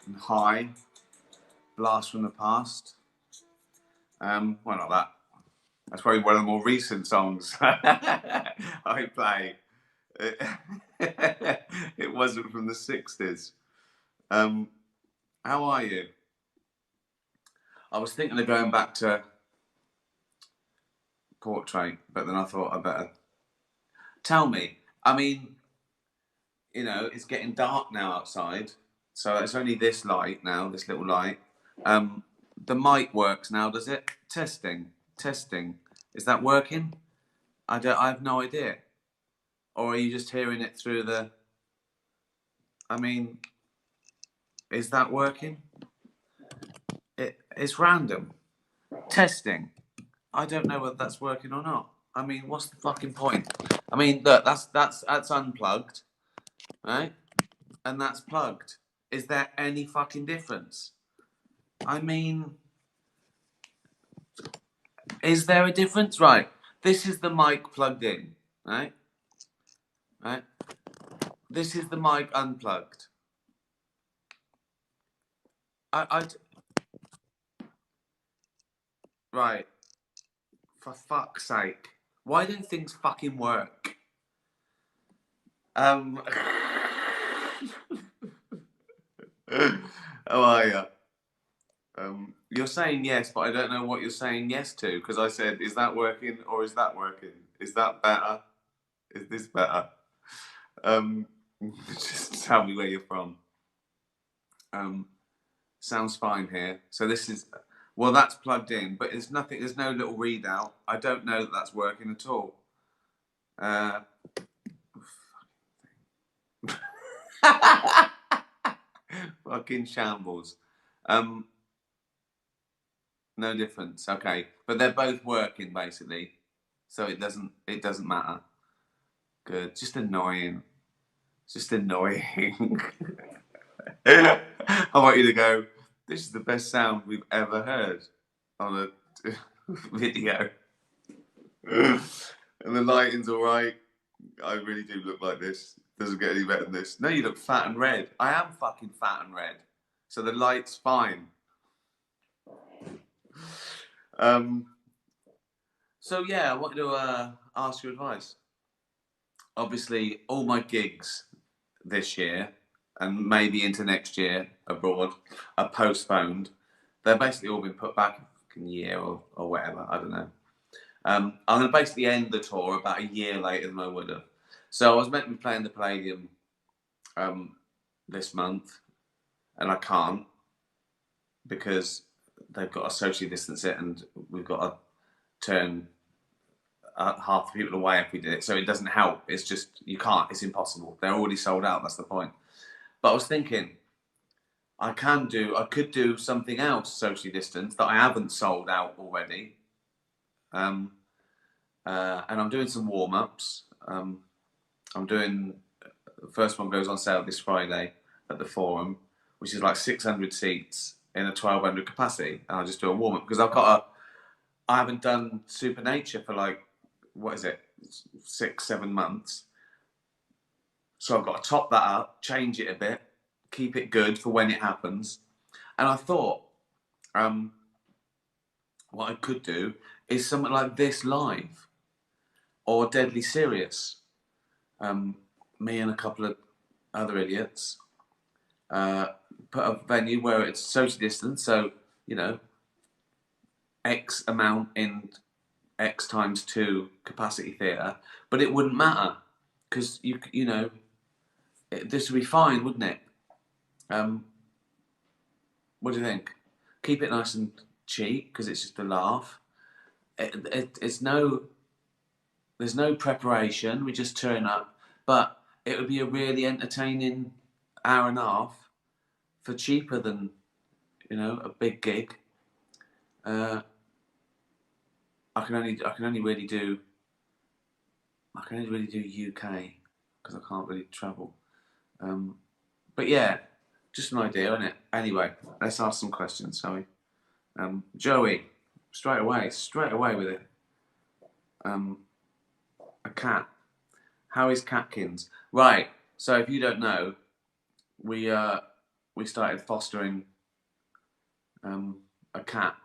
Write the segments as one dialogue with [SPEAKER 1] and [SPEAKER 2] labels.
[SPEAKER 1] and High, Blast from the Past. Well, not that. That's probably one of the more recent songs I play. It wasn't from the 60s. How are you? I was thinking of going back to Portrait, but then I thought I better. Tell me, I mean, it's getting dark now outside, so it's only this light now, this little light. The mic works now, does it? Testing, testing. Is that working? I have no idea. Or are you just hearing it through the? I mean, is that working? It's random. Testing. I don't know whether that's working or not. I mean, what's the fucking point? I mean, look, that's unplugged, right? And that's plugged. Is there any fucking difference? I mean, is there a difference? Right. This is the mic plugged in, right? Right. This is the mic unplugged. Right. For fuck's sake. Why don't things fucking work? How are you? You're saying yes, but I don't know what you're saying yes to, because I said, is that working or is that working? Is that better? Is this better? Just tell me where you're from. Sounds fine here. So this is, well, that's plugged in, but there's nothing, there's no little readout. I don't know that that's working at all. Fucking shambles. No difference. Okay, but they're both working basically, so it doesn't matter. Good. Just annoying. Just annoying. I want you to go. This is the best sound we've ever heard on a video. And the lighting's all right. I really do look like this. Doesn't get any better than this. No, you look fat and red. I am fucking fat and red. So the light's fine. So yeah, I wanted to ask your advice. Obviously, all my gigs this year and maybe into next year abroad are postponed. They're basically all been put back a year or whatever. I don't know. I'm going to basically end the tour about a year later than I would have. So I was meant to be playing the Palladium this month, and I can't because they've got to socially distance it, and we've got to turn half the people away if we did it. So it doesn't help. It's just you can't. It's impossible. They're already sold out. That's the point. But I was thinking, I could do something else socially distanced that I haven't sold out already. And I'm doing some warm ups. I'm doing the first one goes on sale this Friday at the Forum, which is like 600 seats in a 1200 capacity, and I'll just do a warm up because I haven't done Supernature for like, what is it, 6-7 months. So I've got to top that up, change it a bit, keep it good for when it happens. And I thought, what I could do is something like this live or Deadly Serious. Me and a couple of other idiots put a venue where it's social distance, so X amount in X times 2 capacity theatre, but it wouldn't matter because this would be fine, wouldn't it? What do you think? Keep it nice and cheap because it's just a laugh. There's no preparation. We just turn up, but it would be a really entertaining hour and a half for cheaper than a big gig. I can only really do UK because I can't really travel. But yeah, just an idea, isn't it? Anyway, let's ask some questions, shall we? Joey, straight away with it. A cat. How is Catkins? Right. So if you don't know, we we started fostering a cat.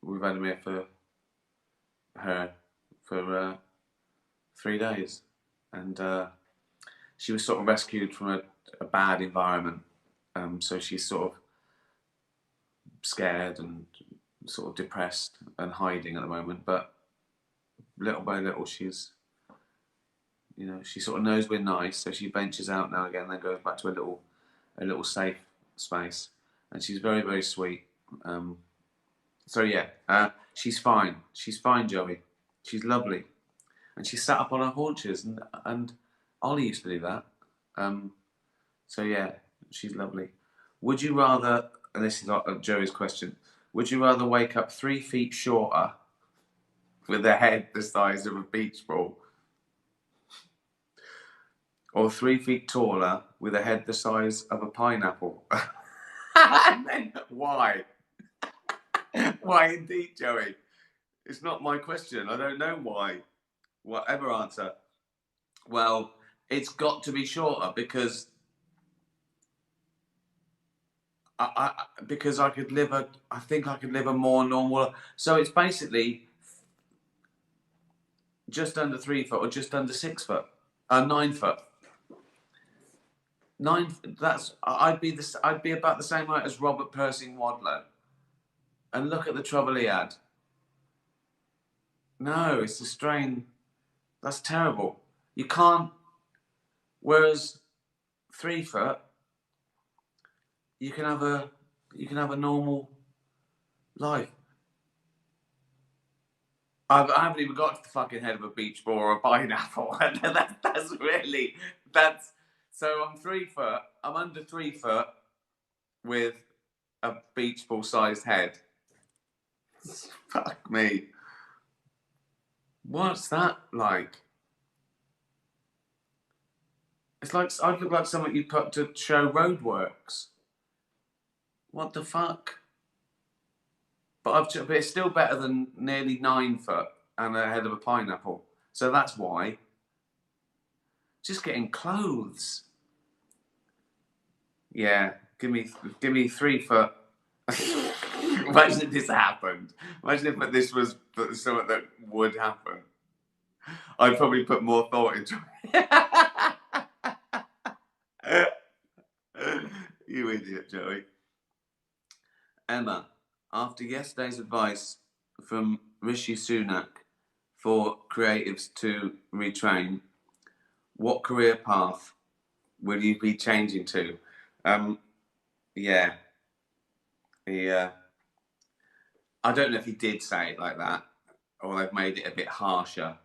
[SPEAKER 1] We've had him here for 3 days, and she was sort of rescued from a bad environment. So she's sort of scared and sort of depressed and hiding at the moment. But little by little, she's, you know, she sort of knows we're nice, so she ventures out now and again, then goes back to a little safe space, and she's very, very sweet. So yeah, she's fine. She's fine, Joey. She's lovely, and she sat up on her haunches, and Ollie used to do that. So yeah, she's lovely. Would you rather? And this is Joey's question. Would you rather wake up 3 feet shorter with a head the size of a beach ball, or 3 feet taller with a head the size of a pineapple? Why? Why indeed, Joey? It's not my question. I don't know why. Whatever answer. Well, it's got to be shorter because I could live I think I could live a more normal. So it's basically just under 3 foot or just under 6 foot, 9 foot. I'd be about the same height as Robert Percy Wadlow. And look at the trouble he had. No, it's a strain. That's terrible. You can't. Whereas 3 foot, you can have a normal life. I haven't even got to the fucking head of a beach ball or a pineapple. that's so I'm 3 foot. I'm under 3 foot with a beach ball sized head. Fuck me. What's that like? It's like I'd look like something you put to show roadworks. What the fuck? But it's still better than nearly 9 foot and a head of a pineapple. So that's why. Just getting clothes. Yeah, give me 3 foot. Imagine if this happened. Imagine if this was something that would happen. I'd probably put more thought into it. You idiot, Joey. Emma, after yesterday's advice from Rishi Sunak for creatives to retrain, what career path will you be changing to? Yeah. I don't know if he did say it like that or they've made it a bit harsher.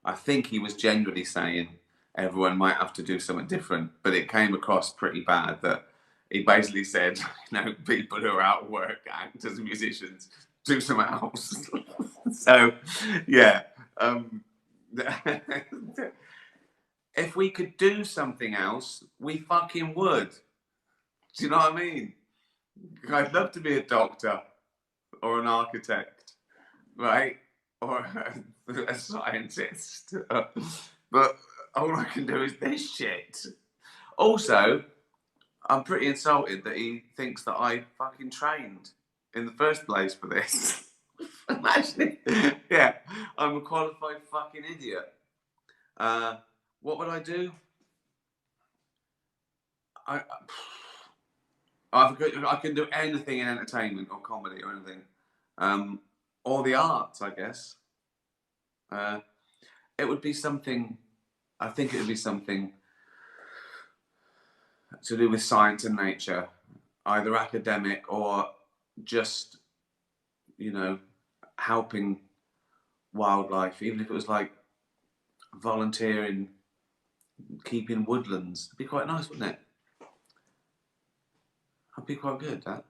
[SPEAKER 1] I think he was generally saying everyone might have to do something different, but it came across pretty bad that he basically said, people who are out of work, actors and musicians, do something else. So, yeah. If we could do something else, we fucking would. Do you know what I mean? I'd love to be a doctor or an architect, right? Or a scientist. But all I can do is this shit. Also, I'm pretty insulted that he thinks that I fucking trained in the first place for this. Imagine it. Yeah, I'm a qualified fucking idiot. What would I do? I can do anything in entertainment or comedy or anything. Or the arts, I guess. It would be something, I think it would be something to do with science and nature, either academic or just, helping wildlife, even if it was like volunteering, keeping woodlands. It'd be quite nice, wouldn't it? I'd be quite good at that.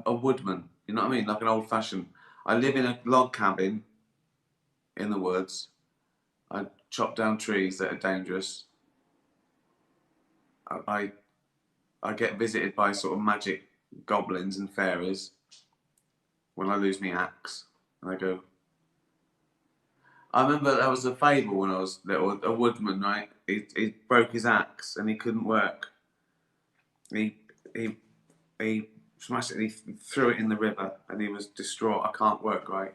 [SPEAKER 1] A woodman, you know what I mean? Like an old fashioned. I live in a log cabin in the woods. I chop down trees that are dangerous. I get visited by sort of magic goblins and fairies when I lose my axe. And I go. I remember there was a fable when I was little. A woodman, right? He broke his axe and he couldn't work. he smashed it and he threw it in the river and he was distraught. I can't work great.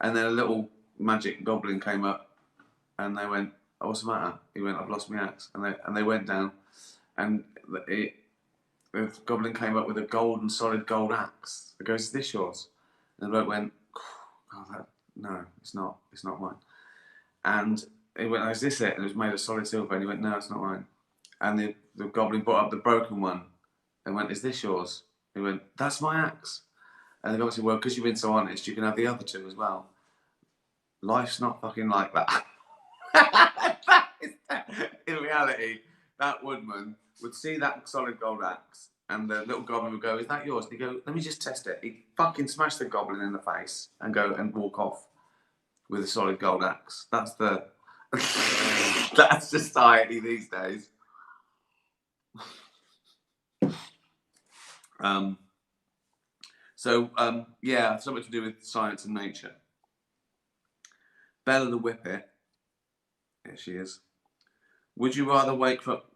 [SPEAKER 1] And then a little magic goblin came up and they went, oh, what's the matter? He went, I've lost my axe. And they went down and the goblin came up with a solid gold axe. It goes, is this yours? And the bloke went, oh, no, it's not mine. And he went, oh, is this it? And it was made of solid silver. And he went, no, it's not mine. And the goblin brought up the broken one and went, is this yours? He went, that's my axe. And the goblin said, well, because you've been so honest, you can have the other two as well. Life's not fucking like that. In reality, that woodman would see that solid gold axe and the little goblin would go, is that yours? And he'd go, let me just test it. He'd fucking smash the goblin in the face and go and walk off with a solid gold axe. That's that's society these days. Yeah, something to do with science and nature. Bella the Whippet, here she is. Would you rather wake up?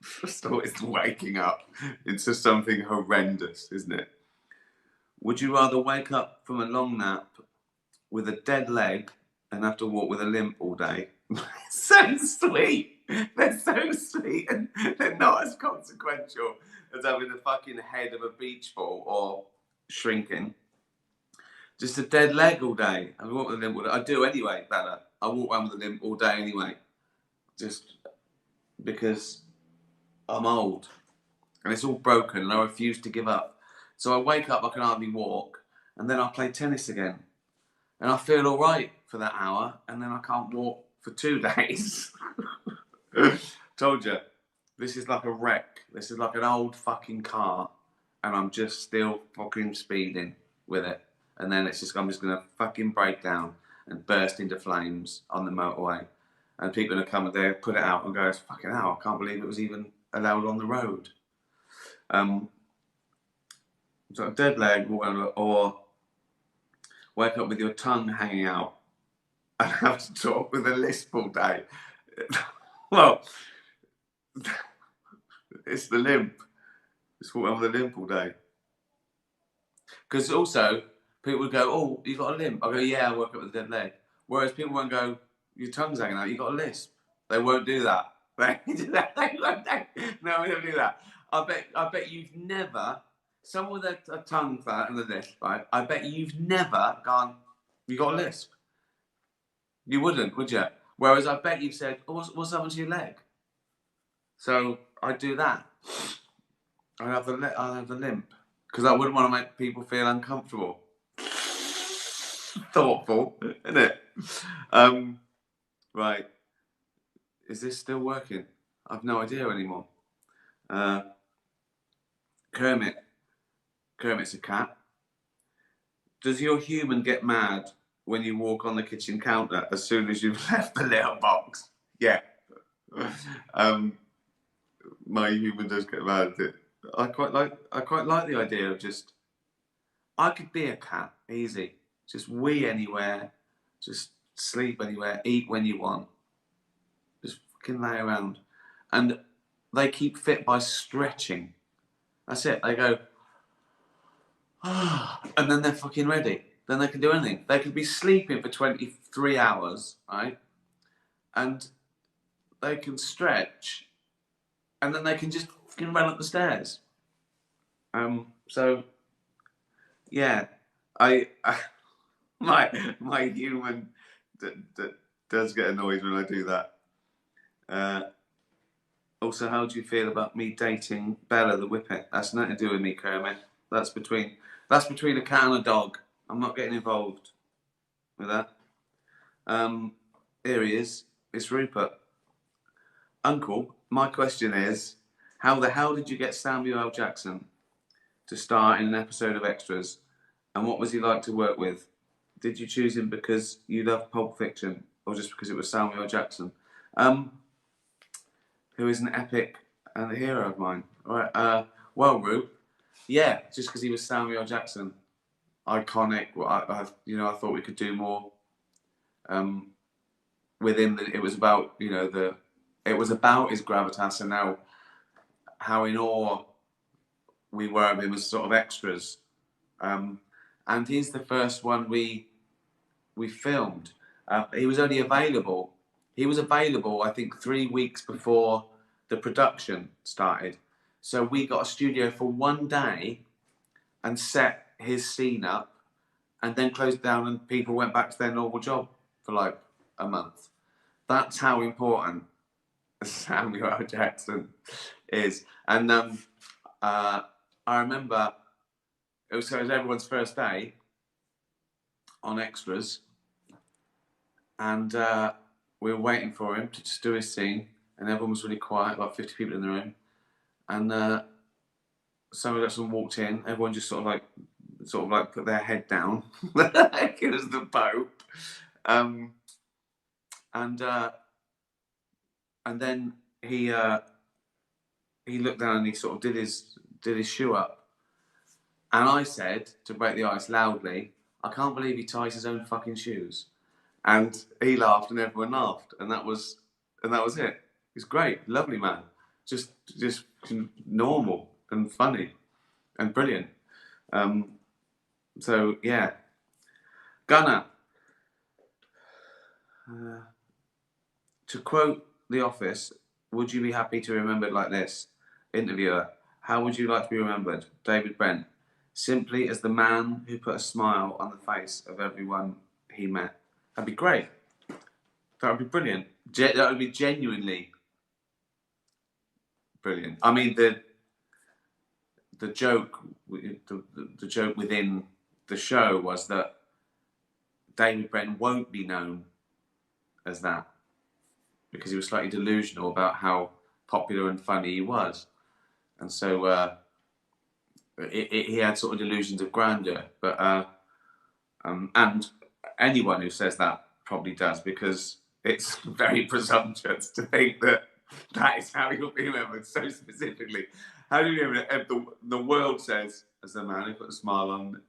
[SPEAKER 1] First of all, it's waking up into something horrendous, isn't it? Would you rather wake up from a long nap with a dead leg and have to walk with a limp all day? So sweet. They're so sweet and they're not as consequential as having the fucking head of a beach ball or shrinking. Just a dead leg all day. I walk with a limp all day. I do anyway, Bella. I walk around with a limp all day anyway. Just because I'm old and it's all broken and I refuse to give up. So I wake up, I can hardly walk, and then I play tennis again. And I feel all right for that hour, and then I can't walk for 2 days. Told you, this is like a wreck. This is like an old fucking car, and I'm just still fucking speeding with it. And then I'm just gonna fucking break down and burst into flames on the motorway. And people are gonna come and they put it out and go, it's fucking hell, I can't believe it was even allowed on the road. So a dead leg or wake up with your tongue hanging out and have to talk with a lisp all day. Well, it's the limp. Just walk around with a limp all day. Because also, people would go, oh, you got a limp? I go, yeah, I woke up with a dead leg. Whereas people won't go, your tongue's hanging out, you got a lisp. They won't do that. They do that. No, we don't do that. I bet you've never, someone with a tongue fat and a lisp, right? I bet you've never gone, you got a lisp. You wouldn't, would you? Whereas I bet you've said, oh, what's happened to your leg? So I do that. I have the limp because I wouldn't want to make people feel uncomfortable. Thoughtful, isn't it? Right. Is this still working? I've no idea anymore. Kermit's a cat. Does your human get mad when you walk on the kitchen counter as soon as you've left the little box? Yeah. My human does get mad at it. I quite like the idea of just, I could be a cat, easy. Just wee anywhere, just sleep anywhere, eat when you want. Just fucking lay around. And they keep fit by stretching. That's it. They go, and then they're fucking ready. Then they can do anything. They could be sleeping for 23 hours, right? And they can stretch, and then they can just fucking run up the stairs. So, yeah, my human does get annoyed when I do that. Also, how do you feel about me dating Bella the Whippet? That's nothing to do with me, Kermit. That's between a cat and a dog. I'm not getting involved with that. Here he is. It's Rupert. Uncle, my question is, how the hell did you get Samuel L. Jackson to star in an episode of Extras? And what was he like to work with? Did you choose him because you love Pulp Fiction or just because it was Samuel L. Jackson? Who is an epic and a hero of mine. All right. Well, Root, yeah, just because he was Samuel L. Jackson, iconic. Well, I thought we could do more with him. It was about, it was about his gravitas and how in awe we were with him as sort of extras. And he's the first one we filmed. He was only available. He was available, I think, 3 weeks before the production started. So we got a studio for one day and set his scene up, and then closed down, and people went back to their normal job for like a month. That's how important Samuel L. Jackson is. And I remember it was everyone's first day on extras, and we were waiting for him to just do his scene, and everyone was really quiet, about 50 people in the room, and Samuel Jackson walked in. Everyone just sort of like put their head down, like it was the Pope, and then he looked down and he sort of did his shoe up, and I said, to break the ice loudly, "I can't believe he ties his own fucking shoes." And he laughed, and everyone laughed, and that was it. He's great, lovely man, just normal and funny and brilliant. So yeah, Gunnar. To quote The Office, "Would you be happy to be remembered like this?" Interviewer: "How would you like to be remembered?" David Brent: "Simply as the man who put a smile on the face of everyone he met." That'd be great. That would be brilliant. That would be genuinely brilliant. I mean, the joke within the show was that David Brent won't be known as that, because he was slightly delusional about how popular and funny he was, and so he had sort of delusions of grandeur. But and anyone who says that probably does, because it's very presumptuous to think that is how you'll be remembered so specifically. How do you remember the world says, as the man who put a smile on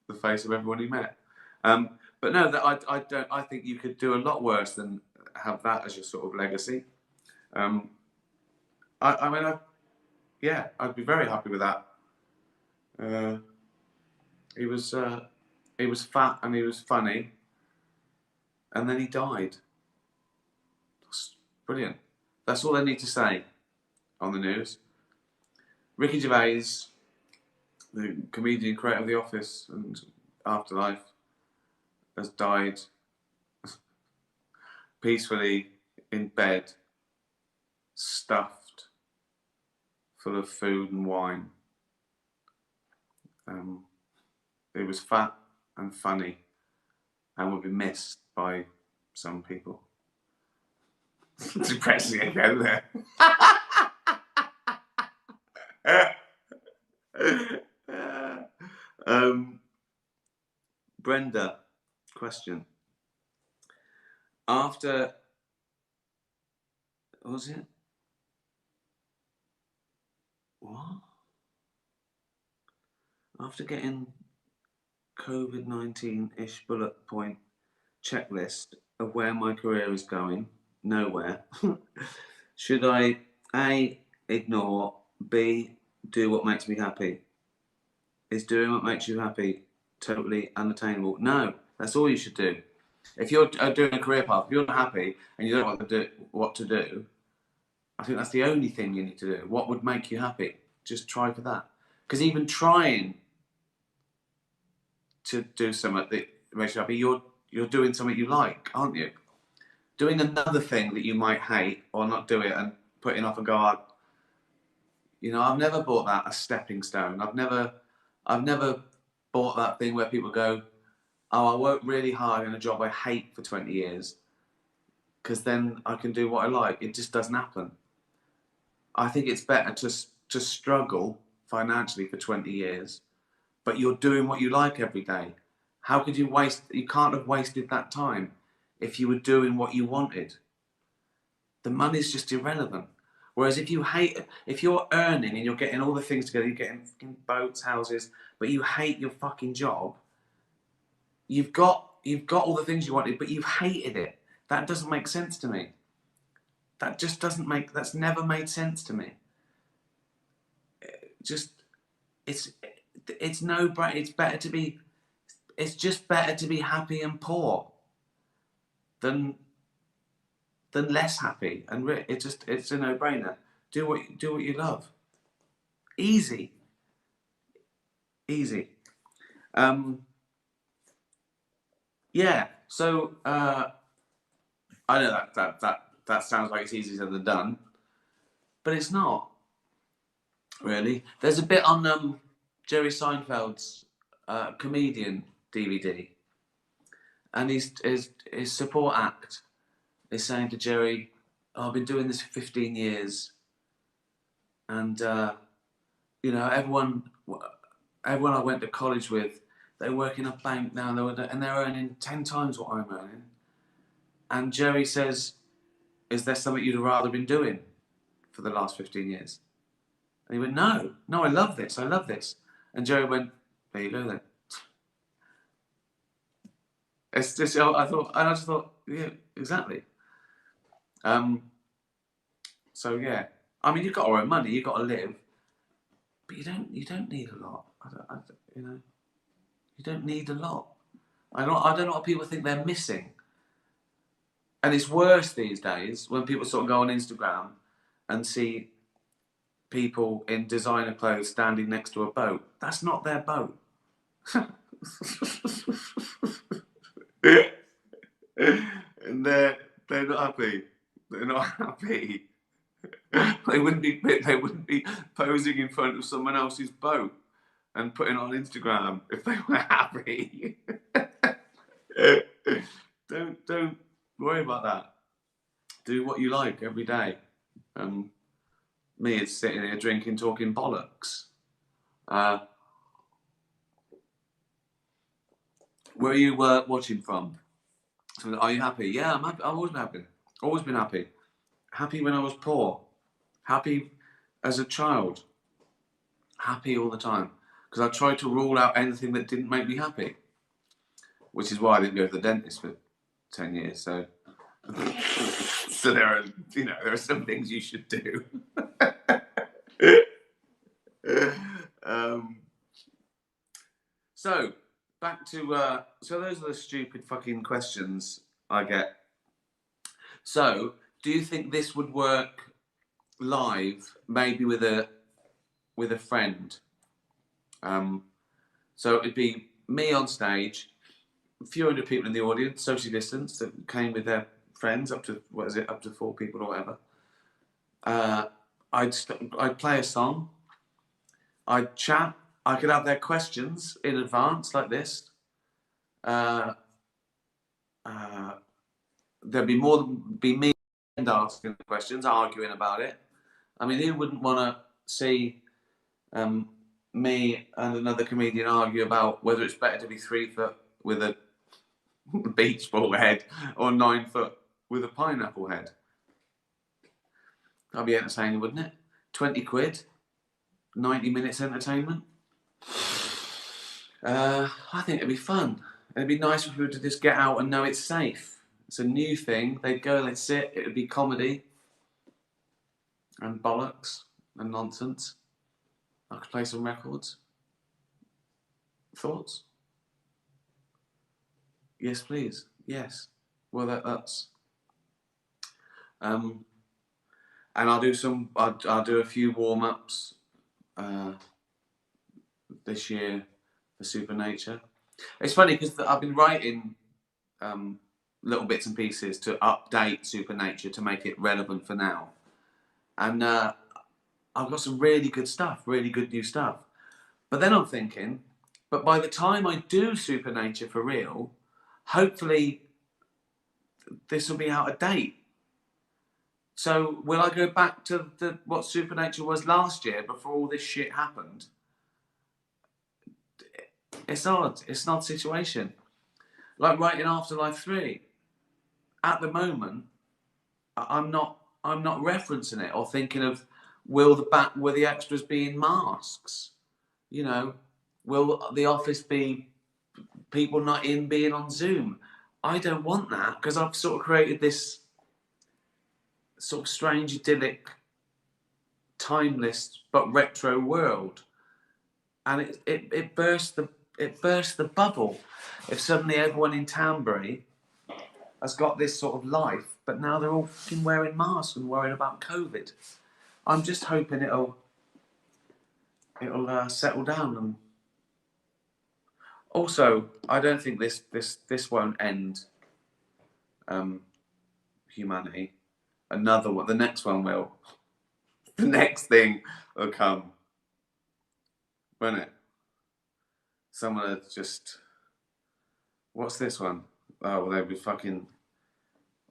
[SPEAKER 1] the face of everyone he met? But no, that I don't. I think you could do a lot worse than have that as your sort of legacy. I mean, yeah, I'd be very happy with that. He was fat and he was funny, and then he died. That's brilliant. That's all I need to say on the news. Ricky Gervais, the comedian creator of The Office and Afterlife, has died peacefully in bed, stuffed, full of food and wine. He was fat and funny, and would be missed by some people. Depressing again there. Brenda, question. After, what was it? What? After getting COVID-19-ish bullet point checklist of where my career is going, nowhere, should I A, ignore, B, do what makes me happy? Is doing what makes you happy totally unattainable? No, that's all you should do. If you're doing a career path, if you're not happy and you don't know what to do, I think that's the only thing you need to do. What would make you happy? Just try for that. Because even trying to do something that makes you happy, you're doing something you like, aren't you? Doing another thing that you might hate or not do it and putting off and go, I've never bought that a stepping stone. I've never bought that thing where people go, "Oh, I worked really hard in a job I hate for 20 years because then I can do what I like." It just doesn't happen. I think it's better to struggle financially for 20 years, but you're doing what you like every day. How could you you can't have wasted that time if you were doing what you wanted. The money's just irrelevant. Whereas if you're earning and you're getting all the things together, you're getting fucking boats, houses, but you hate your fucking job, you've got all the things you wanted, but you've hated it. That doesn't make sense to me. That's never made sense to me. it's no brainer. It's just better to be happy and poor than less happy. And it's a no brainer. Do what you love. Easy. Yeah. So I know that sounds like it's easier than done, but it's not really. There's a bit on Jerry Seinfeld's comedian DVD, and his support act is saying to Jerry, oh, "I've been doing this for 15 years, and everyone I went to college with, they work in a bank now, and they're earning 10 times what I'm earning." And Jerry says, "Is there something you'd rather been doing for the last 15 years?" And he went, no, I love this. And Jerry went, there you go then. It's just, I just thought, yeah, exactly. So yeah, I mean, you've got to earn money, you've got to live, but you don't need a lot. You don't need a lot. I don't know what people think they're missing. And it's worse these days when people sort of go on Instagram and see people in designer clothes standing next to a boat. That's not their boat. And they're not happy. They're not happy. They wouldn't be posing in front of someone else's boat and putting it on Instagram if they were happy. Don't worry about that. Do what you like every day. Me, it's sitting here drinking, talking bollocks. Where are you watching from? So, are you happy? Yeah, I'm happy. I've always been happy. Always been happy. Happy when I was poor. Happy as a child. Happy all the time. Because I tried to rule out anything that didn't make me happy. Which is why I didn't go to the dentist for 10 years. So, so there are some things you should do. So back to so those are the stupid fucking questions I get. So, do you think this would work live, maybe with a friend? So it'd be me on stage, a few hundred people in the audience, socially distanced, that came with their friends, up to 4 people or whatever. I'd play a song. I'd chat. I could have their questions in advance, like this. There'd be me and asking the questions, arguing about it. I mean, who wouldn't want to see me and another comedian argue about whether it's better to be 3 foot with a beach ball head or 9 foot with a pineapple head? That'd be entertaining, wouldn't it? 20 quid, 90 minutes entertainment. I think it'd be fun. It'd be nice for people to just get out and know it's safe. It's a new thing. They'd go, they'd sit. It would be comedy and bollocks and nonsense. I could play some records. Thoughts? Yes, please. Yes. Well, that's. And I'll do a few warm-ups this year for Supernature. It's funny because I've been writing little bits and pieces to update Supernature to make it relevant for now. And I've got some really good stuff, really good new stuff. But then I'm thinking, but by the time I do Supernature for real, hopefully this will be out of date. So will I go back to what Supernature was last year before all this shit happened? It's odd. It's an odd situation. Like writing Afterlife 3. At the moment, I'm not referencing it or thinking of will the extras be in masks? You know, will the office be people not in being on Zoom? I don't want that because I've sort of created this sort of strange, idyllic, timeless but retro world. and it burst the bubble. If suddenly everyone in Townbury has got this sort of life, but now they're all fucking wearing masks and worrying about COVID. I'm just hoping it'll settle down. And also, I don't think this won't end humanity. Another one, the next one will. The next thing will come, won't it? Someone will just. What's this one? Oh, well, they'll be fucking.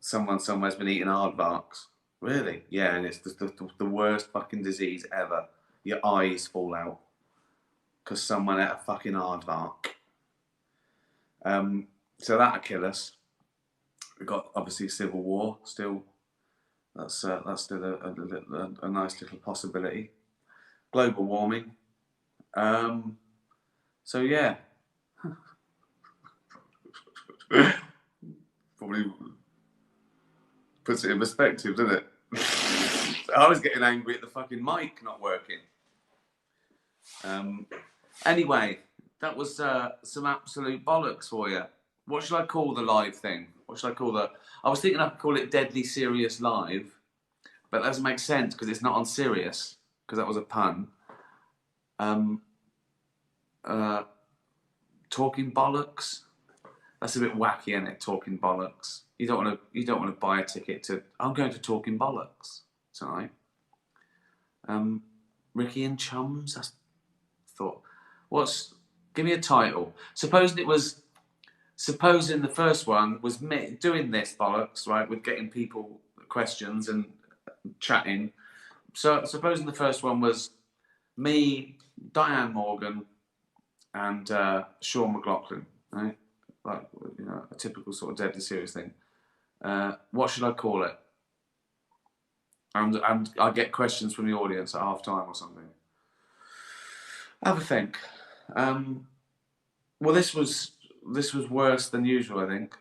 [SPEAKER 1] Someone somewhere's been eating aardvarks. Really? Yeah, and it's the worst fucking disease ever. Your eyes fall out because someone ate a fucking aardvark. So that'll kill us. We've got obviously civil war still. That's still a nice little possibility. Global warming. So yeah. Probably puts it in perspective, doesn't it? I was getting angry at the fucking mic not working. Anyway, that was some absolute bollocks for you. What should I call the live thing? What should I call the... I was thinking I could call it Deadly Serious Live, but that doesn't make sense because it's not on Sirius, because that was a pun. Talking bollocks. That's a bit wacky, isn't it? Talking bollocks. You don't want to buy a ticket to. I'm going to Talking Bollocks tonight. Ricky and Chums. That's thought. Give me a title. Supposing the first one was me doing this bollocks, right, with getting people questions and chatting. So supposing the first one was me, Diane Morgan, and Sean McLaughlin, right? Like, you know, a typical sort of Deadly Serious thing. What should I call it? And I get questions from the audience at half time or something. Have a think. Well, this was worse than usual, I think.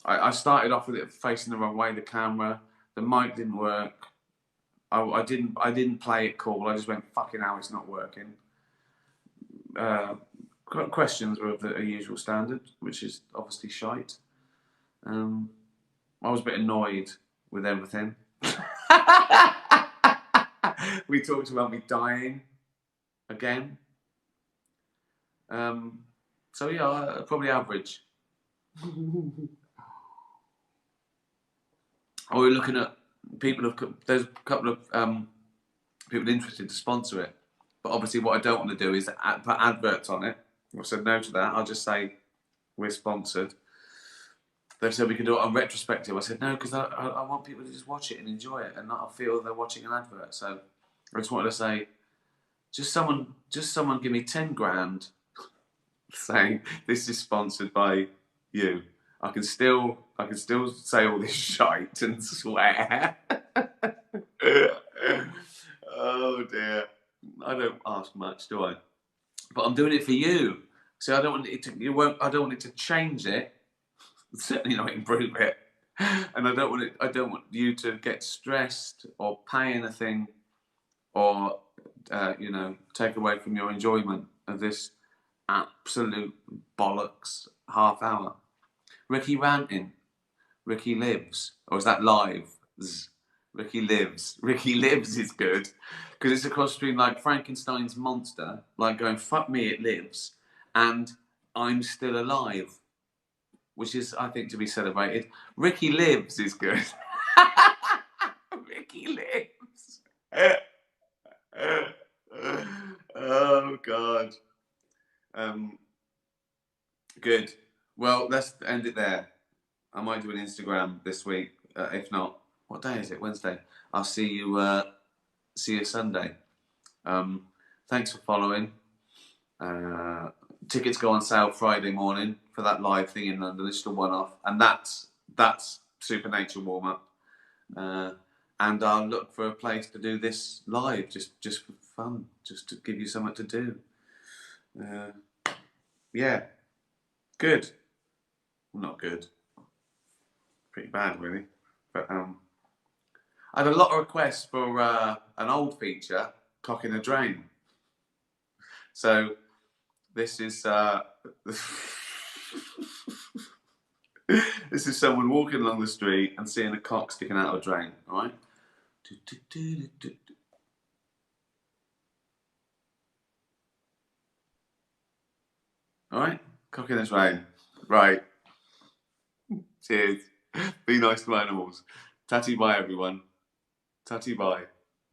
[SPEAKER 1] I started off with it facing the wrong way, the camera. The mic didn't work. I didn't play it cool. I just went, fucking hell, it's not working. Questions were of the usual standard, which is obviously shite. I was a bit annoyed with everything. We talked about me dying again. So yeah, probably average. We're looking at people. There's a couple of people interested to sponsor it, but obviously what I don't want to do is put adverts on it. I said no to that. I'll just say we're sponsored. They said we can do it on retrospective. I said no, because I want people to just watch it and enjoy it and not feel they're watching an advert. So I just wanted to say, just someone give me 10 grand saying this is sponsored by you. I can still say all this shite and swear. Oh dear. I don't ask much, do I? But I'm doing it for you. So I don't want it to. I don't want it to change it. Certainly not improve it. And I don't want you to get stressed or pay anything, or take away from your enjoyment of this absolute bollocks half hour. Ricky ranting. Ricky lives, or is that live? Ricky lives. Ricky lives is good because it's a cross between like Frankenstein's monster, like going fuck me, it lives, and I'm still alive, which is, I think, to be celebrated. Ricky lives is good. Ricky lives. Oh God. Good. Well, let's end it there. I might do an Instagram this week. If not, what day is it? Wednesday. I'll see you. See you Sunday. Thanks for following. Tickets go on sale Friday morning for that live thing in London. It's just a one-off, and that's Supernature warm up. And I'll look for a place to do this live, just for fun, just to give you something to do. Yeah, good. Well, not good. Pretty bad, really. But I had a lot of requests for an old feature cock in a drain. So this is this is someone walking along the street and seeing a cock sticking out of a drain. All right. All right. Cock in a drain. Right. Cheers. Be nice to animals. Tatty bye, everyone. Tatty bye.